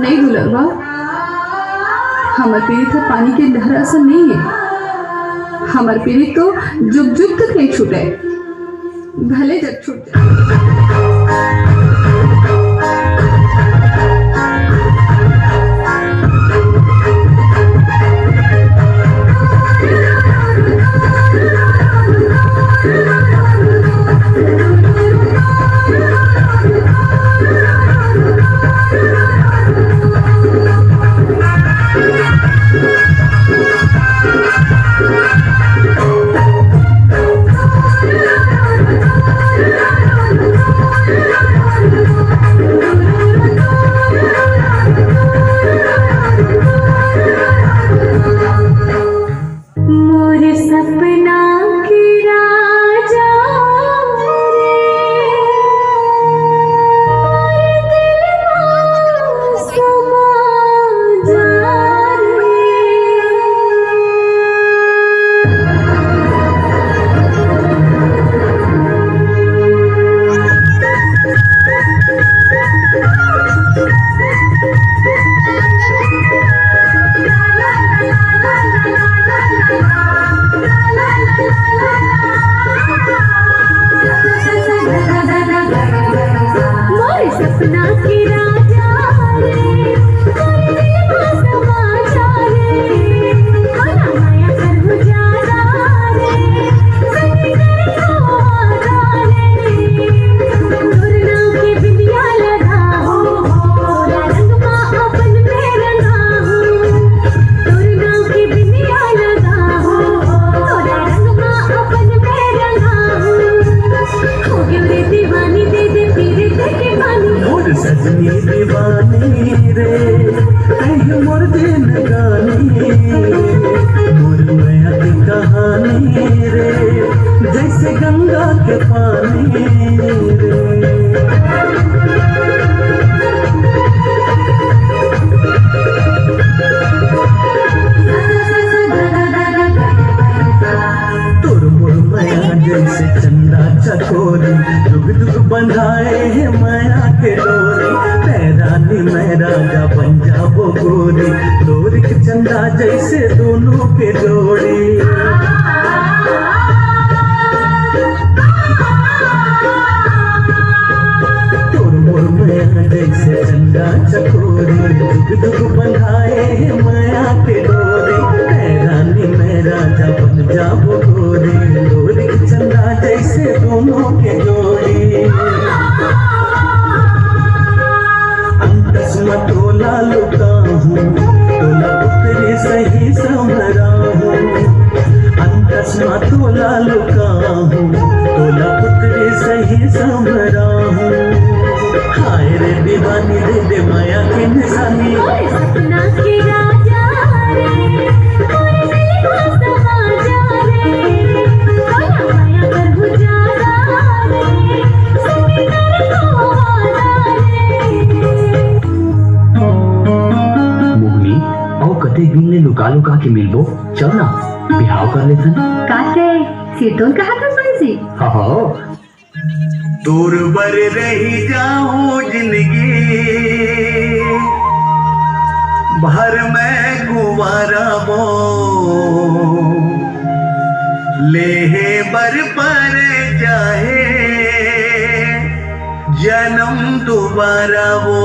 नहीं दुलरवा, हमार पीढ़ी तो पानी के लहर असर नहीं है। हमार पीढ़ी तो जुग जुग तक नहीं छूटे, भले जब छूट जाए। लुका के मिलबो, चल ना बिहाव कर ले सन। काटे सीटों का हाथ संसी। हाँ दूर बर रही जाऊं जिंदगी भर में गुवारा बो लेहे बर पर जाए जन्म दोबारा वो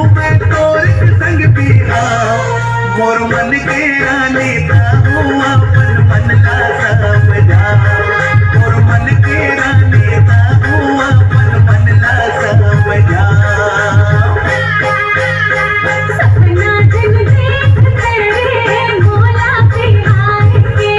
मैं तो मोर मन के रानी ताहू अपन मन ला समझा मोर मन के रानी ताहू अपन मन ला समझा सपना जन देख तेरे मोला बिहार के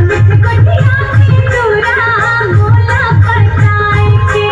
मिठ कोठिया की दूरा मोला पटाए के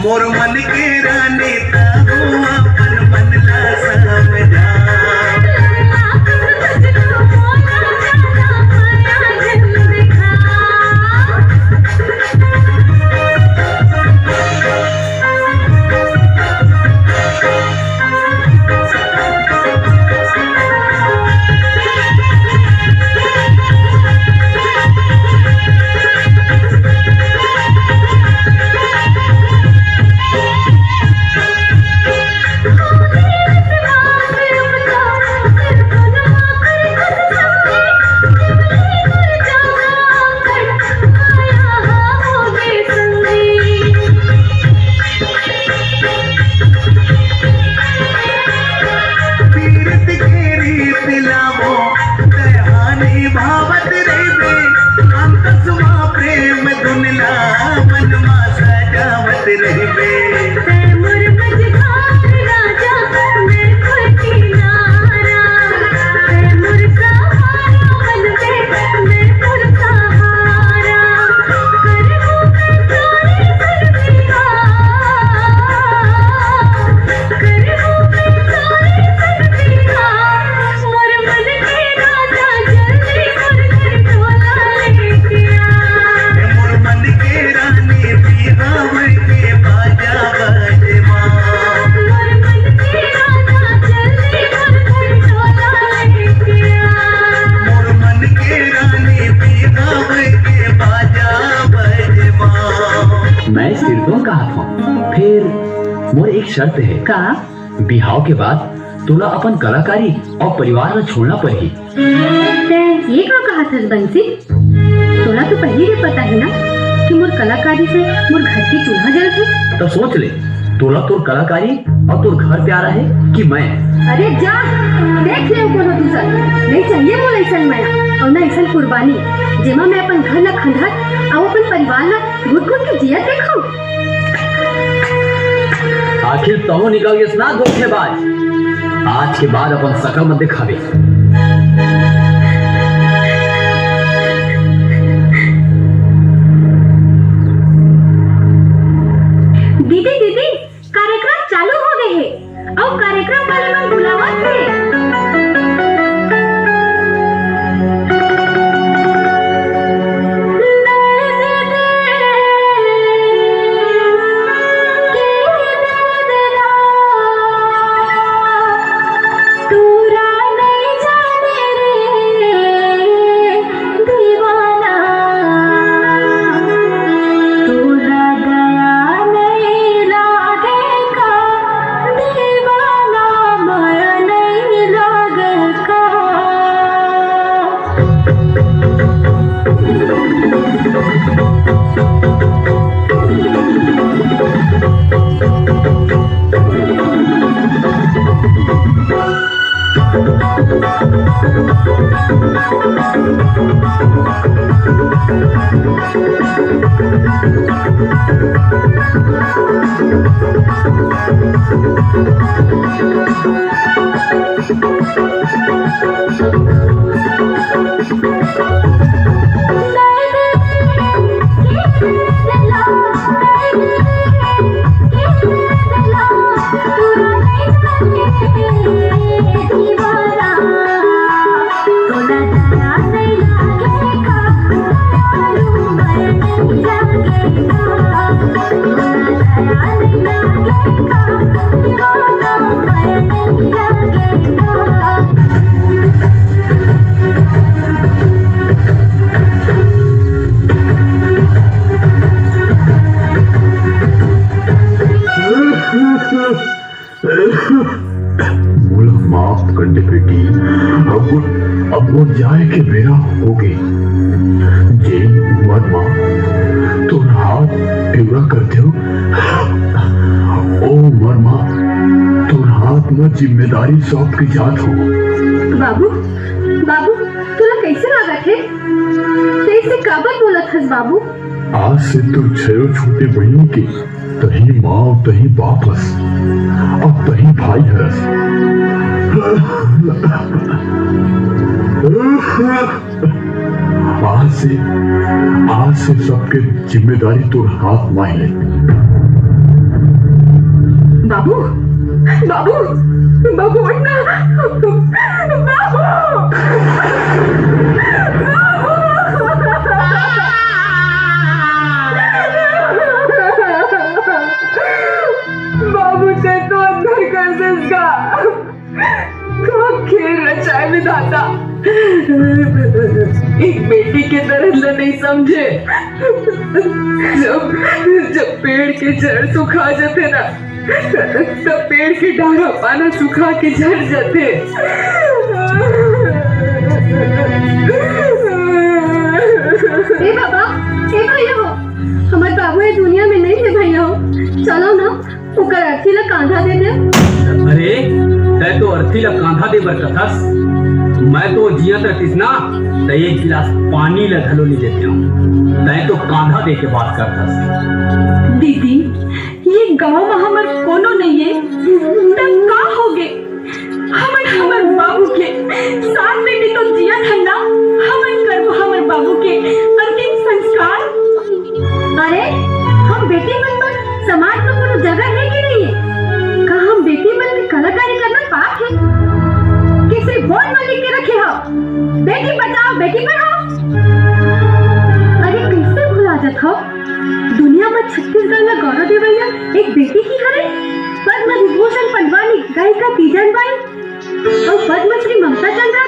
मोर मन के रानी ताहू अपन मन ला समझा मैं सिर्फ कहा था फिर मोर एक शर्त है का बिहाव के बाद तोला अपन कलाकारी और परिवार में छोड़ना पड़ी। ये का कहा था बंसी? तोला तो पहले ही पता है ना कि मोर कलाकारी से मोर घर की चूल्हा जलती। तो सोच ले तोला तोर कलाकारी और तोर घर प्यारा है कि मैं। अरे जा देख ले कोनो दूसर नहीं चाहिए मोर ऐसा माया और ना ऐसा कुर्बानी जेमा मैं अपन घर ला खंडहर और अपन परिवार ला घुट घुट के जिया देखो। आखिर तो निकल गए ना धोखेबाज। आज के बाद अपन शकल मत दिखावे। दीदी दीदी कार्यक्रम चालू हो गए हैं और कार्यक्रम वाले में बुलावा थे। तूरा नहीं जाने रे बोला माफ कर दे बेटी, अब वो जाए के बेरा हो गई। जे मर माँ तो हाथ पूरा करते हो। ओ मर माँ तो हाथ में जिम्मेदारी सौंप के जात हो। बाबू बाबू तुला कैसे लागत है? कैसे काबर बोलत हस बाबू? आज से तो छयो छोटे बहनों के तही माँ और तही वापस अब तही भाई हरस। आज से सबके जिम्मेदारी तो हाथ में है। बाबू बाबू बाबू उठना, बाबू से तो अंदर कर देगा। खेल रचाए विधाता, एक बेटी के तरह नहीं समझे। जब पेड़ के जड़ सुखा जाते ना, तब पेड़ के डारा पाना सुखा के झड़ जाते। ए बाबा, ए भैया हो, हमारे बाबू ये दुनिया में नहीं है भैया हो। चलो ना ओकर अर्थी ला कांधा दे दे। अरे तय तो अर्थी ला कांधा दे बर कथस, मैं तो जियत रखिस ना तो एक गिलास पानी ला धलो ले देते हूँ। तय तो कांधा दे के बात करतस। दीदी ये गांव में हमर कोनो नहीं है, तब का होगे? हमर बाबू के साथ में भी तो जिया था ना। हमन करबो हमर बाबू के अंतिम संस्कार। अरे हम बेटी मन पर समाज में कोनो जगह है कि नहीं है? का हम बेटी मन की कलाकारी करना पाप है? किसी बोर्ड में लिख के रखे हो बेटी बचाओ बेटी पढ़ाओ। अरे कैसे भुला जात हो? दुनिया में छत्तीसगढ़ में गौरव देवैया एक बेटी ही हरे। पद्म विभूषण पंडवानी गायिका तीजन बाई और पद्मश्री ममता चंद्र